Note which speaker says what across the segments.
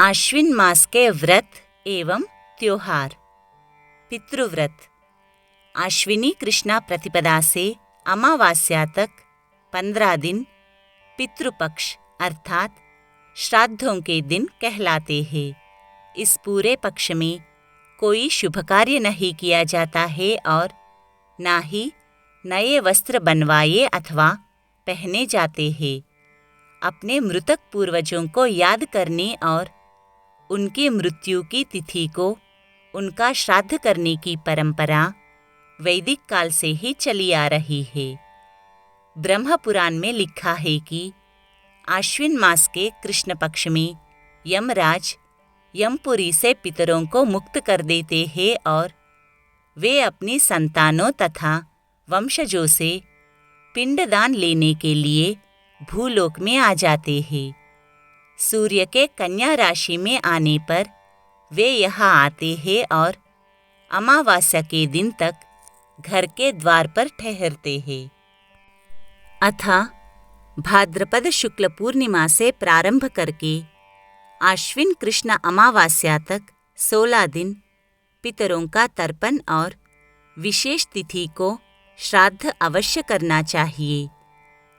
Speaker 1: आश्विन मास के व्रत एवं त्योहार। पितृव्रत। आश्विनी कृष्णा प्रतिपदा से अमावास्या तक 15 दिन पितृपक्ष अर्थात श्राद्धों के दिन कहलाते हैं। इस पूरे पक्ष में कोई शुभ कार्य नहीं किया जाता है और ना ही नए वस्त्र बनवाए अथवा पहने जाते हैं। अपने मृतक पूर्वजों को याद करने और उनकी मृत्यु की तिथि को उनका श्राद्ध करने की परंपरा वैदिक काल से ही चली आ रही है। ब्रह्म पुराण में लिखा है कि आश्विन मास के कृष्ण पक्ष में यमराज यमपुरी से पितरों को मुक्त कर देते हैं और वे अपनी संतानों तथा वंशजों से पिंडदान लेने के लिए भूलोक में आ जाते हैं। सूर्य के कन्या राशि में आने पर वे यहाँ आते हैं और अमावस्या के दिन तक घर के द्वार पर ठहरते हैं। अतः भाद्रपद शुक्ल पूर्णिमा से प्रारंभ करके आश्विन कृष्ण अमावस्या तक 16 दिन पितरों का तर्पण और विशेष तिथि को श्राद्ध अवश्य करना चाहिए।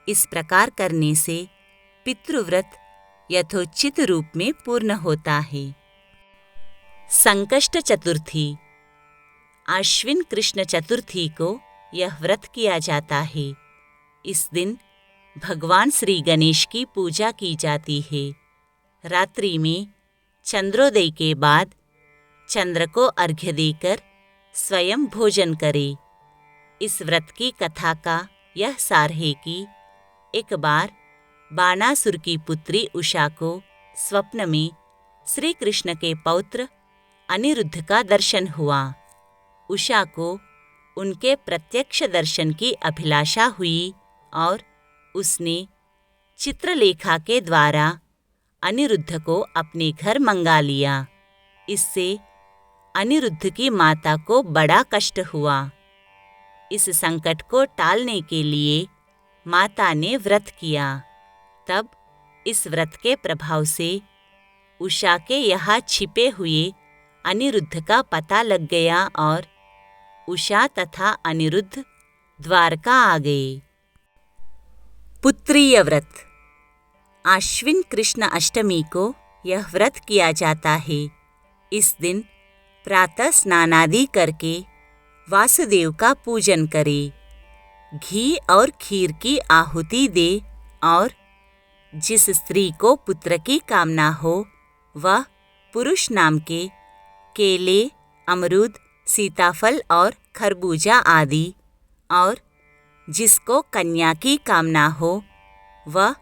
Speaker 1: इस प्रकार करने से पितृव्रत यथोचित रूप में पूर्ण होता है। संकष्ट चतुर्थी। आश्विन कृष्ण चतुर्थी को यह व्रत किया जाता है। इस दिन भगवान श्री गणेश की पूजा की जाती है। रात्रि में चंद्रोदय के बाद चंद्र को अर्घ्य देकर स्वयं भोजन करें। इस व्रत की कथा का यह सार है कि एक बार बाणासुर की पुत्री उषा को स्वप्न में श्री कृष्ण के पौत्र अनिरुद्ध का दर्शन हुआ। उषा को उनके प्रत्यक्ष दर्शन की अभिलाषा हुई और उसने चित्रलेखा के द्वारा अनिरुद्ध को अपने घर मंगा लिया। इससे अनिरुद्ध की माता को बड़ा कष्ट हुआ। इस संकट को टालने के लिए माता ने व्रत किया। तब इस व्रत के प्रभाव से उषा के यहाँ छिपे हुए अनिरुद्ध का पता लग गया और उषा तथा अनिरुद्ध द्वारका आ गए। पुत्रीय व्रत। आश्विन कृष्ण अष्टमी को यह व्रत किया जाता है। इस दिन प्रातः स्नानादि करके वासुदेव का पूजन करे, घी और खीर की आहुति दे और जिस स्त्री को पुत्र की कामना हो वह पुरुष नाम के केले, अमरूद, सीताफल और खरबूजा आदि और जिसको कन्या की कामना हो वह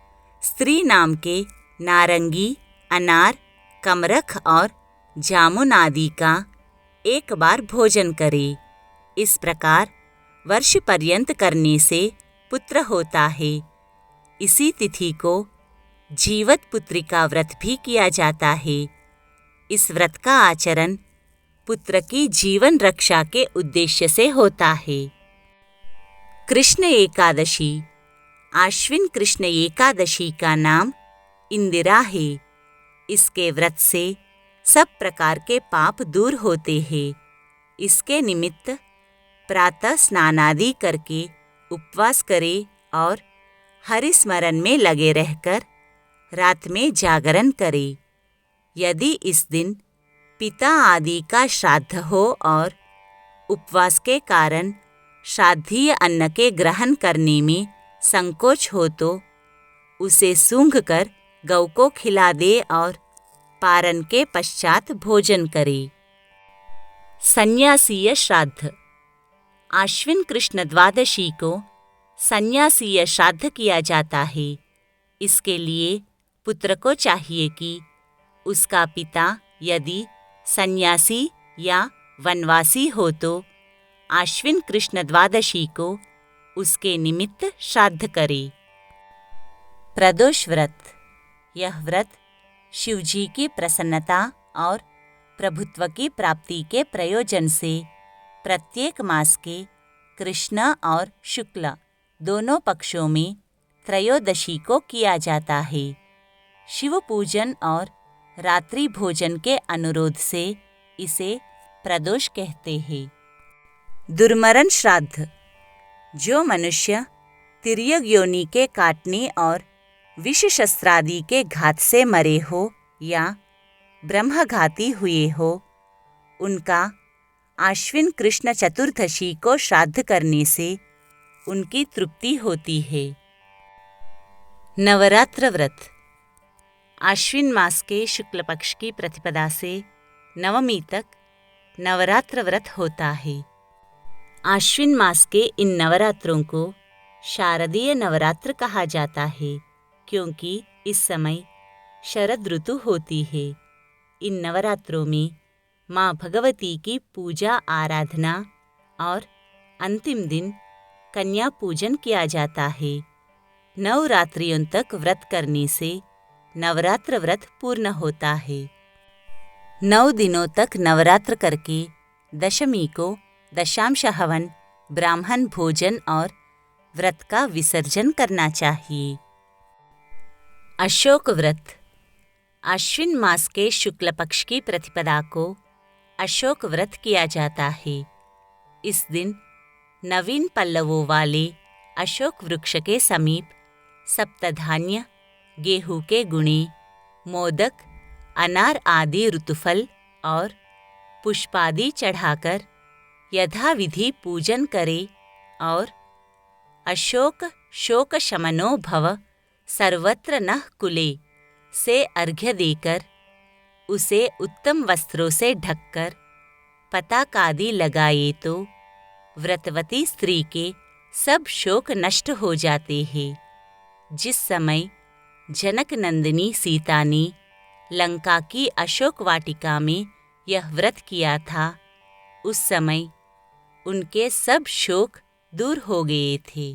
Speaker 1: स्त्री नाम के नारंगी, अनार, कमरख और जामुन आदि का एक बार भोजन करे। इस प्रकार वर्ष पर्यंत करने से पुत्र होता है। इसी तिथि को जीवत पुत्रिका व्रत भी किया जाता है। इस व्रत का आचरण पुत्र की जीवन रक्षा के उद्देश्य से होता है। कृष्ण एकादशी। आश्विन कृष्ण एकादशी का नाम इंदिरा है। इसके व्रत से सब प्रकार के पाप दूर होते हैं। इसके निमित्त प्रातः स्नानादि करके उपवास करे और हरिस्मरण में लगे रहकर रात में जागरण करे। यदि इस दिन पिता आदि का श्राद्ध हो और उपवास के कारण श्राद्धीय अन्न के ग्रहण करने में संकोच हो तो उसे सूंघकर गौ को खिला दे और पारण के पश्चात भोजन करे। संन्यासीय श्राद्ध। आश्विन कृष्ण द्वादशी को संन्यासीय श्राद्ध किया जाता है। इसके लिए पुत्र को चाहिए कि उसका पिता यदि सन्यासी या वनवासी हो तो आश्विन कृष्ण द्वादशी को उसके निमित्त श्राद्ध करे। प्रदोष व्रत। यह व्रत शिवजी की प्रसन्नता और प्रभुत्व की प्राप्ति के प्रयोजन से प्रत्येक मास के कृष्ण और शुक्ल दोनों पक्षों में त्रयोदशी को किया जाता है। शिव पूजन और रात्रि भोजन के अनुरोध से इसे प्रदोष कहते हैं। दुर्मरण श्राद्ध। जो मनुष्य तिर्यक योनि के काटने और विष शस्त्रादि के घात से मरे हो या ब्रह्मघाती हुए हो, उनका आश्विन कृष्ण चतुर्दशी को श्राद्ध करने से उनकी तृप्ति होती है। नवरात्र व्रत। आश्विन मास के शुक्ल पक्ष की प्रतिपदा से नवमी तक नवरात्र व्रत होता है। आश्विन मास के इन नवरात्रों को शारदीय नवरात्र कहा जाता है, क्योंकि इस समय शरद ऋतु होती है। इन नवरात्रों में माँ भगवती की पूजा आराधना और अंतिम दिन कन्या पूजन किया जाता है। नवरात्रियों तक व्रत करने से नवरात्र व्रत पूर्ण होता है। 9 दिनों तक नवरात्र करके दशमी को दशांश हवन, ब्राह्मण भोजन और व्रत का विसर्जन करना चाहिए। अशोक व्रत। आश्विन मास के शुक्ल पक्ष की प्रतिपदा को अशोक व्रत किया जाता है। इस दिन नवीन पल्लवों वाले अशोक वृक्ष के समीप सप्तधान्य, गेहूं के गुणे, मोदक, अनार आदि ऋतुफल और पुष्पादि चढ़ाकर यथाविधि पूजन करे और अशोक शोक शमनो भव सर्वत्र नः कुले से अर्घ्य देकर उसे उत्तम वस्त्रों से ढककर पताकादि लगाए तो व्रतवती स्त्री के सब शोक नष्ट हो जाते हैं। जिस समय जनक नंदिनी सीता ने लंका की अशोक वाटिका में यह व्रत किया था, उस समय उनके सब शोक दूर हो गए थे।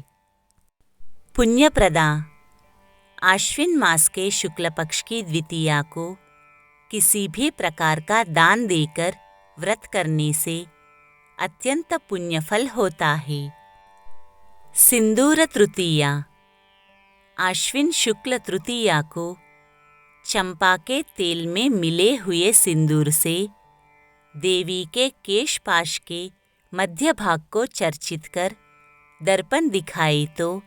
Speaker 1: पुण्यप्रदा। आश्विन मास के शुक्ल पक्ष की द्वितीया को किसी भी प्रकार का दान देकर व्रत करने से अत्यंत पुण्यफल होता है। सिंदूर तृतीया। आश्विन शुक्ल तृतीया को चंपा के तेल में मिले हुए सिंदूर से देवी के केशपाश के मध्य भाग को चर्चित कर दर्पण दिखाए तो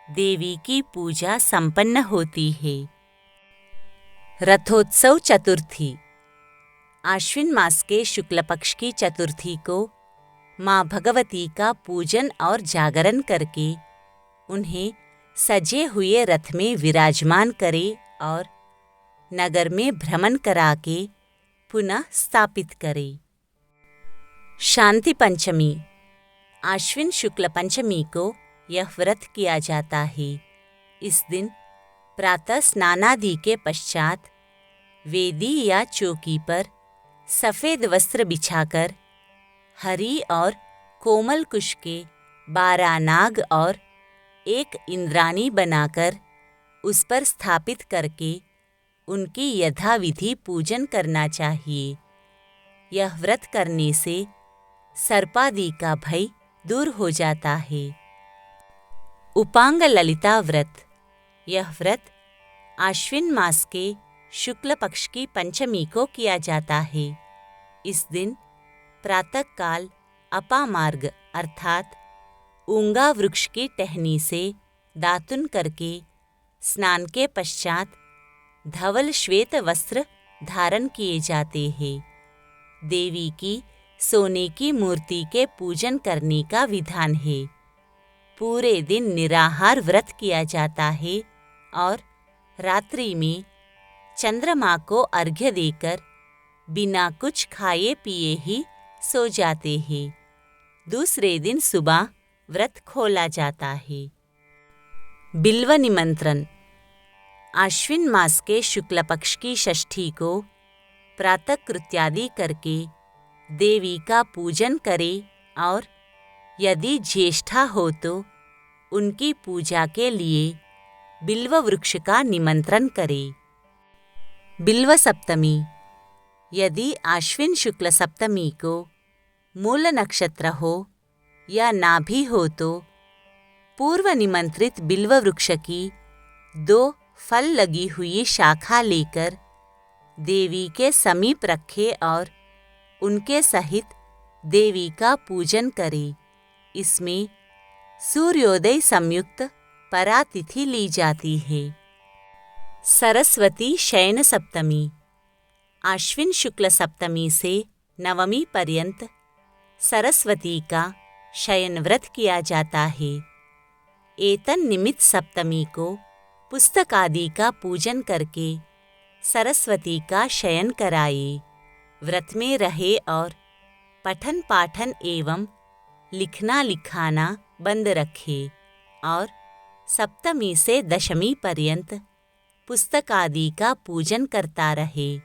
Speaker 1: देवी की पूजा संपन्न होती है। रथोत्सव चतुर्थी। आश्विन मास के शुक्ल पक्ष की चतुर्थी को माँ भगवती का पूजन और जागरण करके उन्हें सजे हुए रथ में विराजमान करे और नगर में भ्रमण करा के पुनः स्थापित करे। शांति पंचमी। आश्विन शुक्ल पंचमी को यह व्रत किया जाता है। इस दिन प्रातः स्नानादि के पश्चात वेदी या चौकी पर सफ़ेद वस्त्र बिछाकर हरी और कोमल कुश के 12 नाग और एक इंद्राणी बनाकर उस पर स्थापित करके उनकी यथाविधि पूजन करना चाहिए। यह व्रत करने से सर्पादि का भय दूर हो जाता है। उपांग ललिता व्रत। यह व्रत आश्विन मास के शुक्ल पक्ष की पंचमी को किया जाता है। इस दिन प्रातःकाल अपामार्ग अर्थात ऊंगा वृक्ष की टहनी से दातुन करके स्नान के पश्चात धवल श्वेत वस्त्र धारण किए जाते हैं। देवी की सोने की मूर्ति के पूजन करने का विधान है। पूरे दिन निराहार व्रत किया जाता है और रात्रि में चंद्रमा को अर्घ्य देकर बिना कुछ खाए पिए ही सो जाते हैं। दूसरे दिन सुबह व्रत खोला जाता है। बिल्व निमंत्रण। आश्विन मास के शुक्ल पक्ष की षष्ठी को प्रातः कृत्यादि करके देवी का पूजन करे और यदि ज्येष्ठा हो तो उनकी पूजा के लिए बिल्व वृक्ष का निमंत्रण करे। बिल्व सप्तमी। यदि आश्विन शुक्ल सप्तमी को मूल नक्षत्र हो या ना भी हो तो पूर्व निमंत्रित बिल्व वृक्ष की 2 फल लगी हुई शाखा लेकर देवी के समीप रखे और उनके सहित देवी का पूजन करें। इसमें सूर्योदय संयुक्त परातिथि ली जाती है। सरस्वती शयन सप्तमी। आश्विन शुक्ल सप्तमी से नवमी पर्यंत सरस्वती का शयन व्रत किया जाता है। एतन निमित्त सप्तमी को पुस्तक आदि का पूजन करके सरस्वती का शयन कराए, व्रत में रहे और पठन पाठन एवं लिखना लिखाना बंद रखे और सप्तमी से दशमी पर्यंत पुस्तक आदि का पूजन करता रहे।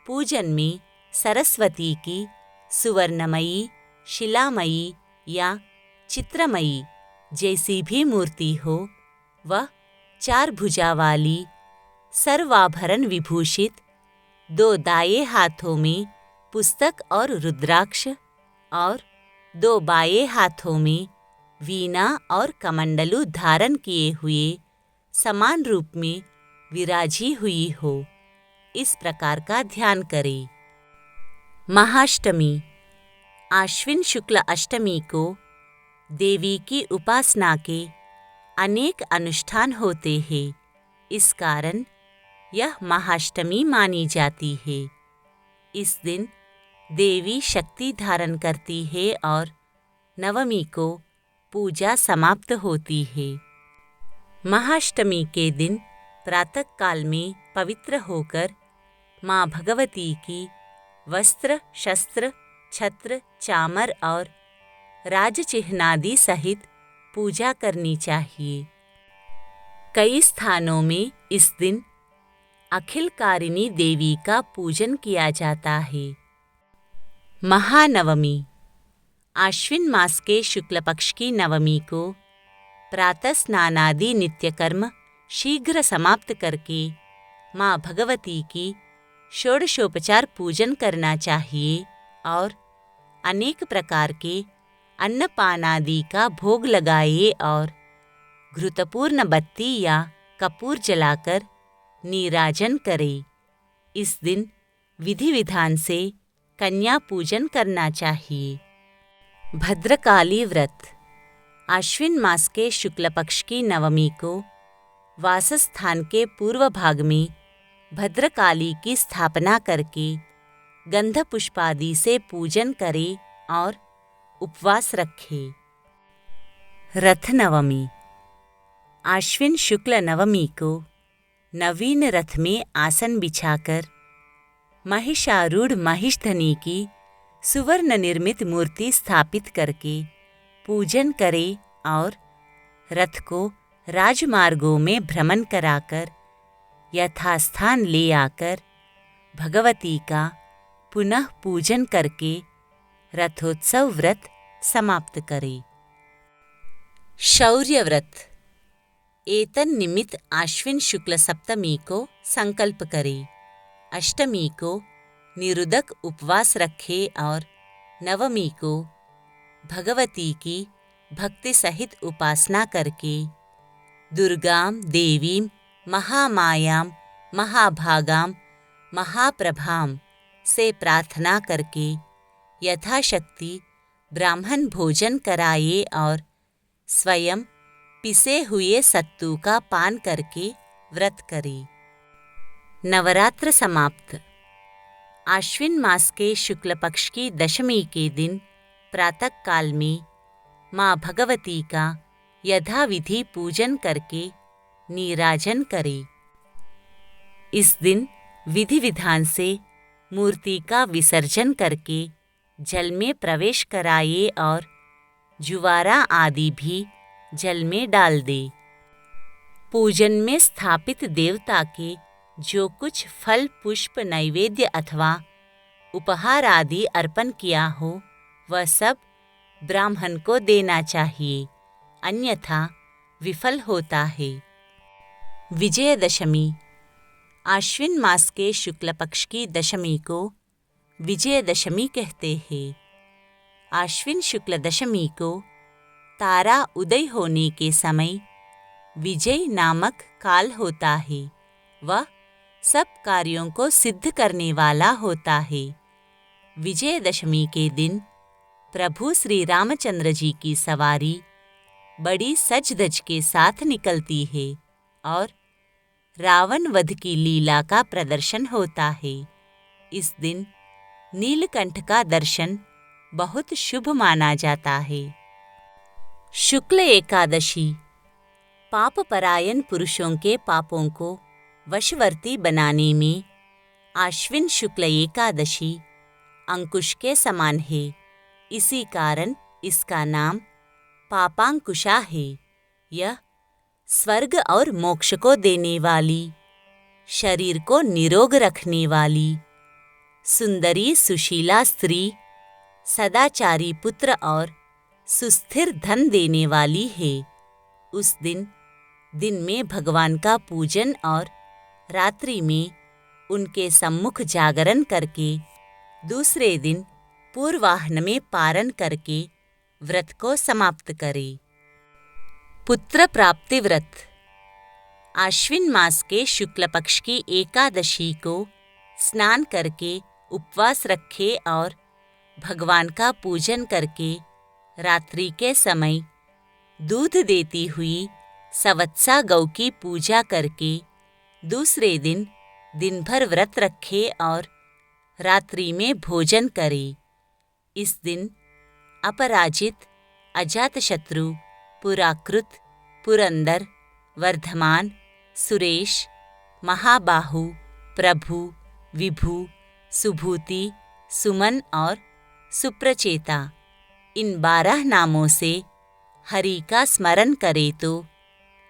Speaker 1: पूजन में सरस्वती की सुवर्णमयी, शिलामयी या चित्रमयी जैसी भी मूर्ति हो, वह 4 भुजा वाली, सर्वाभरण विभूषित, 2 दाएं हाथों में पुस्तक और रुद्राक्ष और 2 बाएं हाथों में वीणा और कमंडलू धारण किए हुए समान रूप में विराजी हुई हो, इस प्रकार का ध्यान करें। महाष्टमी। आश्विन शुक्ल अष्टमी को देवी की उपासना के अनेक अनुष्ठान होते हैं। इस कारण यह महाष्टमी मानी जाती है। इस दिन देवी शक्ति धारण करती है और नवमी को पूजा समाप्त होती है। महाष्टमी के दिन प्रातःकाल में पवित्र होकर माँ भगवती की वस्त्र, शस्त्र, छत्र, चामर और राजचिह्नादि सहित पूजा करनी चाहिए। कई स्थानों में इस दिन अखिलकारिणी देवी का पूजन किया जाता है। महानवमी। आश्विन मास के शुक्ल पक्ष की नवमी को प्रातः स्नानादि नित्य कर्म शीघ्र समाप्त करके माँ भगवती की षोडशोपचार पूजन करना चाहिए और अनेक प्रकार के अन्नपानादि का भोग लगाए और घृतपूर्ण बत्ती या कपूर जलाकर नीराजन करे। इस दिन विधि विधान से कन्या पूजन करना चाहिए। भद्रकाली व्रत। आश्विन मास के शुक्ल पक्ष की नवमी को वासस्थान के पूर्व भाग में भद्रकाली की स्थापना करके गंध पुष्पादि से पूजन करे और उपवास रखे। रथ नवमी। आश्विन शुक्ल नवमी को नवीन रथ में आसन बिछाकर महिषारूढ़ महिषधनी की सुवर्ण निर्मित मूर्ति स्थापित करके पूजन करे और रथ को राजमार्गों में भ्रमण कराकर यथास्थान ले आकर भगवती का पुनः पूजन करके रथोत्सव व्रत समाप्त करे। शौर्य व्रत। एतन निमित्त आश्विन शुक्ल सप्तमी को संकल्प करे, अष्टमी को निरुदक उपवास रखे और नवमी को भगवती की भक्ति सहित उपासना करके दुर्गाम देवीम महामायाम महाभागाम महाप्रभाम से प्रार्थना करके यथाशक्ति ब्राह्मण भोजन कराए और स्वयं पिसे हुए सत्तू का पान करके व्रत करे। नवरात्र समाप्त। आश्विन मास के शुक्ल पक्ष की दशमी के दिन प्रातःकाल में माँ भगवती का यथाविधि पूजन करके नीराजन करे। इस दिन विधि विधान से मूर्ति का विसर्जन करके जल में प्रवेश कराए और जुवारा आदि भी जल में डाल दे। पूजन में स्थापित देवता के जो कुछ फल पुष्प नैवेद्य अथवा उपहार आदि अर्पण किया हो वह सब ब्राह्मण को देना चाहिए, अन्यथा विफल होता है। विजयदशमी। आश्विन मास के शुक्ल पक्ष की दशमी को विजयदशमी कहते हैं। आश्विन शुक्ल दशमी को तारा उदय होने के समय विजय नामक काल होता है। वह सब कार्यों को सिद्ध करने वाला होता है। विजयदशमी के दिन प्रभु श्री रामचंद्र जी की सवारी बड़ी सज धज के साथ निकलती है और रावण वध की लीला का प्रदर्शन होता है। इस दिन नीलकंठ का दर्शन बहुत शुभ माना जाता है। शुक्ल एकादशी पापपरायण पुरुषों के पापों को वशवर्ती बनाने में आश्विन शुक्ल एकादशी अंकुश के समान है। इसी कारण इसका नाम पापांकुशा है। यह स्वर्ग और मोक्ष को देने वाली, शरीर को निरोग रखने वाली, सुंदरी सुशीला स्त्री, सदाचारी पुत्र और सुस्थिर धन देने वाली है। उस दिन में भगवान का पूजन और रात्रि में उनके सम्मुख जागरण करके दूसरे दिन पूर्वाह्न में पारण करके व्रत को समाप्त करें। पुत्र प्राप्ति व्रत आश्विन मास के शुक्ल पक्ष की एकादशी को स्नान करके उपवास रखे और भगवान का पूजन करके रात्रि के समय दूध देती हुई सवत्सा गौ की पूजा करके दूसरे दिन भर व्रत रखे और रात्रि में भोजन करे। इस दिन अपराजित, अजातशत्रु, पुराकृत, पुरंदर, वर्धमान, सुरेश, महाबाहु, प्रभु, विभु, सुभूति, सुमन और सुप्रचेता इन 12 नामों से हरि का स्मरण करे तो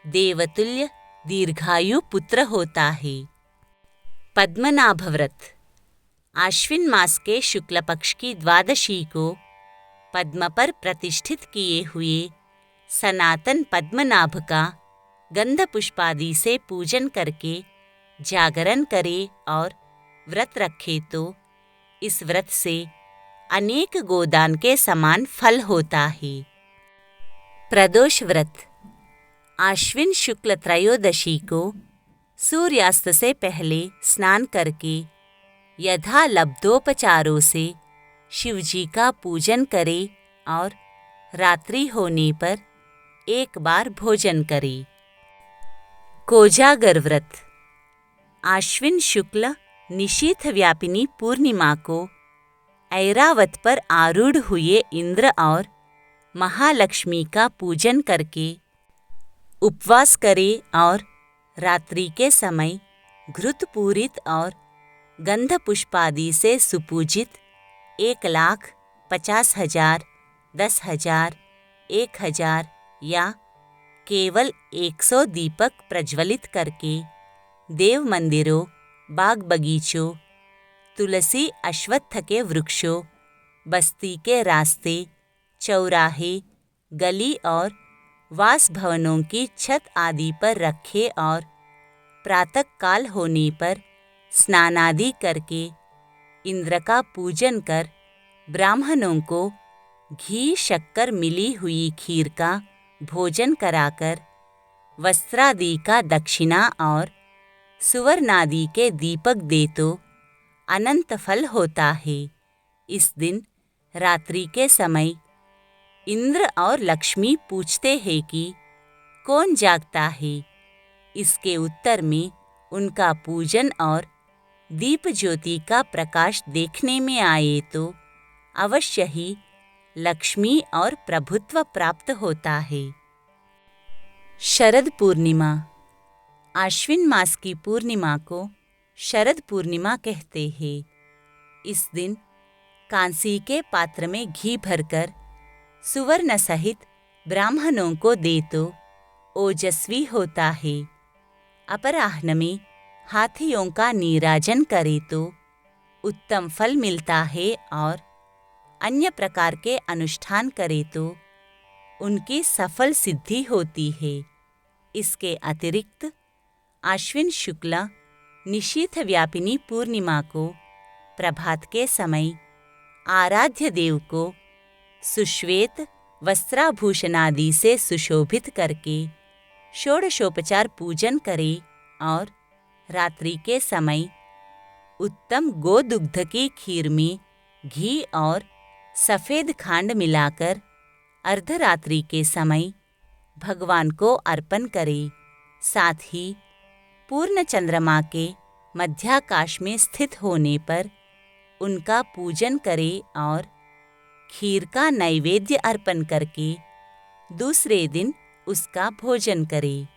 Speaker 1: देवतुल्य दीर्घायु पुत्र होता है। पद्मनाभ व्रत आश्विन मास के शुक्ल पक्ष की द्वादशी को पद्म पर प्रतिष्ठित किए हुए सनातन पद्मनाभ का गंध पुष्पादि से पूजन करके जागरण करे और व्रत रखे तो इस व्रत से अनेक गोदान के समान फल होता है। प्रदोष व्रत आश्विन शुक्ल त्रयोदशी को सूर्यास्त से पहले स्नान करके यथालब्धोपचारों से शिवजी का पूजन करे और रात्रि होने पर एक बार भोजन करे। कोजागर व्रत आश्विन शुक्ल निशीथ व्यापिनी पूर्णिमा को ऐरावत पर आरूढ़ हुए इंद्र और महालक्ष्मी का पूजन करके उपवास करे और रात्रि के समय घृत पूरित और गंध पुष्पादि से सुपूजित 1,50,000, 10,000, 1,000 या केवल 100 दीपक प्रज्वलित करके देव मंदिरों, बाग बगीचों, तुलसी अश्वत्थ के वृक्षों, बस्ती के रास्ते, चौराहे, गली और वास भवनों की छत आदि पर रखे और प्रातः काल होने पर स्नानादि करके इंद्र का पूजन कर ब्राह्मणों को घी शक्कर मिली हुई खीर का भोजन कराकर वस्त्रादि का दक्षिणा और सुवर्णादि के दीपक दे तो अनंत फल होता है। इस दिन रात्रि के समय इंद्र और लक्ष्मी पूछते हैं कि कौन जागता है। इसके उत्तर में उनका पूजन और दीप ज्योति का प्रकाश देखने में आए तो अवश्य ही लक्ष्मी और प्रभुत्व प्राप्त होता है। शरद पूर्णिमा आश्विन मास की पूर्णिमा को शरद पूर्णिमा कहते हैं। इस दिन कांसी के पात्र में घी भरकर सुवर्ण सहित ब्राह्मणों को दे तो ओजस्वी होता है। अपराह्न में हाथियों का नीराजन करे तो उत्तम फल मिलता है और अन्य प्रकार के अनुष्ठान करे तो उनकी सफल सिद्धि होती है। इसके अतिरिक्त आश्विन शुक्ला निशीथ व्यापिनी पूर्णिमा को प्रभात के समय आराध्य देव को सुश्वेत वस्त्राभूषणादि से सुशोभित करके षोडशोपचार पूजन करे और रात्रि के समय उत्तम गोदुग्ध की खीर में घी और सफ़ेद खांड मिलाकर अर्धरात्रि के समय भगवान को अर्पण करें। साथ ही पूर्ण चंद्रमा के मध्याकाश में स्थित होने पर उनका पूजन करें और खीर का नैवेद्य अर्पण करके दूसरे दिन उसका भोजन करें।